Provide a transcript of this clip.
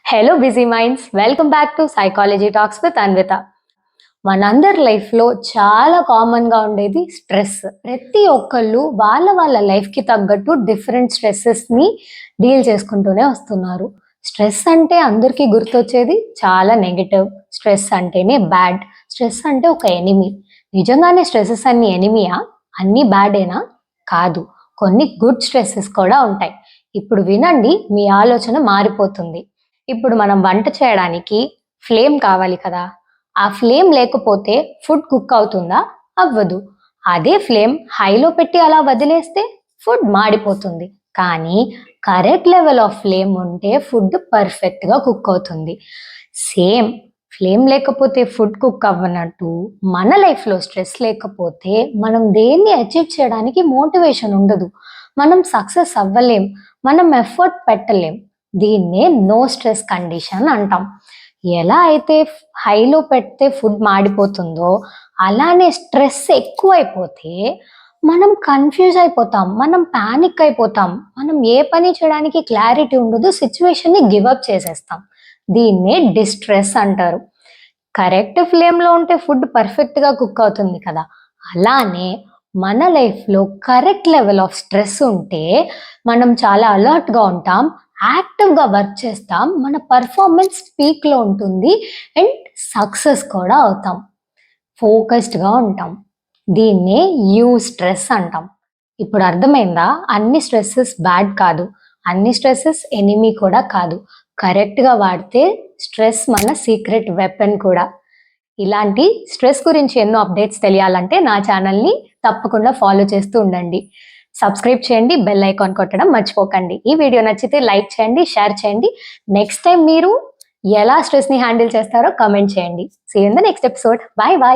Hello busy minds, welcome back to psychology talks with Anvitha. మనందరి లైఫ్లో చాలా కామన్గా ఉండేది స్ట్రెస్. ప్రతి ఒక్కళ్ళు వాళ్ళ లైఫ్కి తగ్గట్టు డిఫరెంట్ స్ట్రెస్సెస్ని డీల్ చేసుకుంటూనే వస్తున్నారు. స్ట్రెస్ అంటే అందరికీ గుర్తొచ్చేది చాలా నెగిటివ్. స్ట్రెస్ అంటేనే బ్యాడ్, స్ట్రెస్ అంటే ఒక ఎనిమీ. నిజంగానే స్ట్రెస్సెస్ అన్ని ఎనిమియా? అన్నీ బ్యాడేనా? కాదు, కొన్ని గుడ్ స్ట్రెస్సెస్ కూడా ఉంటాయి. ఇప్పుడు వినండి, మీ ఆలోచన మారిపోతుంది. ఇప్పుడు మనం వంట చేయడానికి ఫ్లేమ్ కావాలి కదా! ఆ ఫ్లేమ్ లేకపోతే ఫుడ్ కుక్ అవుతుందా? అవ్వదు. అదే ఫ్లేమ్ హైలో పెట్టి అలా వదిలేస్తే ఫుడ్ మాడిపోతుంది. కానీ కరెక్ట్ లెవెల్ ఆఫ్ ఫ్లేమ్ ఉంటే ఫుడ్ పర్ఫెక్ట్‌గా కుక్ అవుతుంది. సేమ్ ఫ్లేమ్ లేకపోతే ఫుడ్ కుక్ అవ్వనట్టు మన లైఫ్‌లో స్ట్రెస్ లేకపోతే మనం దేన్ని అచీవ్ చేయడానికి మోటివేషన్ ఉండదు. మనం సక్సెస్ అవ్వలేం. మనం ఎఫర్ట్ పెట్టలేం. దీన్నే నో స్ట్రెస్ కండిషన్ అంటాం. ఎలా అయితే హైలో పెడితే ఫుడ్ మాడిపోతుందో, అలానే స్ట్రెస్ ఎక్కువైపోతే మనం కన్‌ఫ్యూజ్ అయిపోతాం. మనం పానిక్ అయిపోతాం. మనం ఏ పని చేయడానికి క్లారిటీ ఉండదు. సిట్యుయేషన్‌ని గివ్ అప్ చేసేస్తాం. దీన్నే డిస్ట్రెస్ అంటారు. కరెక్ట్ ఫ్లేమ్‌లో ఉంటే ఫుడ్ పర్ఫెక్ట్‌గా కుక్ అవుతుంది కదా! అలానే మన లైఫ్‌లో కరెక్ట్ లెవెల్ ఆఫ్ స్ట్రెస్ ఉంటే మనం చాలా అలర్ట్‌గా ఉంటాం. యాక్టివ్‌గా వర్క్ చేస్తాం. మన పర్ఫార్మెన్స్ పీక్‌లో ఉంటుంది. అండ్ సక్సెస్ కూడా అవుతాం. ఫోకస్డ్‌గా ఉంటాం. దీన్నే స్ట్రెస్ అంటాం. ఇప్పుడు అర్థమైందా? అన్ని స్ట్రెసెస్ బ్యాడ్ కాదు. అన్ని స్ట్రెసెస్ ఎనిమీ కూడా కాదు. కరెక్ట్‌గా వాడితే స్ట్రెస్ మన సీక్రెట్ వెపన్ కూడా. ఇలాంటి స్ట్రెస్ గురించి ఎన్నో అప్డేట్స్ తెలియాలంటే నా ఛానల్‌ని తప్పకుండా ఫాలో చేస్తూ ఉండండి. సబ్స్క్రైబ్ చేయండి, బెల్ ఐకాన్ కొట్టడం మర్చిపోకండి. ఈ వీడియో నచ్చితే లైక్ చేయండి, షేర్ చేయండి. నెక్స్ట్ టైం మీరు ఎలా స్ట్రెస్‌ని హ్యాండిల్ చేస్తారో కామెంట్ చేయండి. See you in the next episode. Bye by.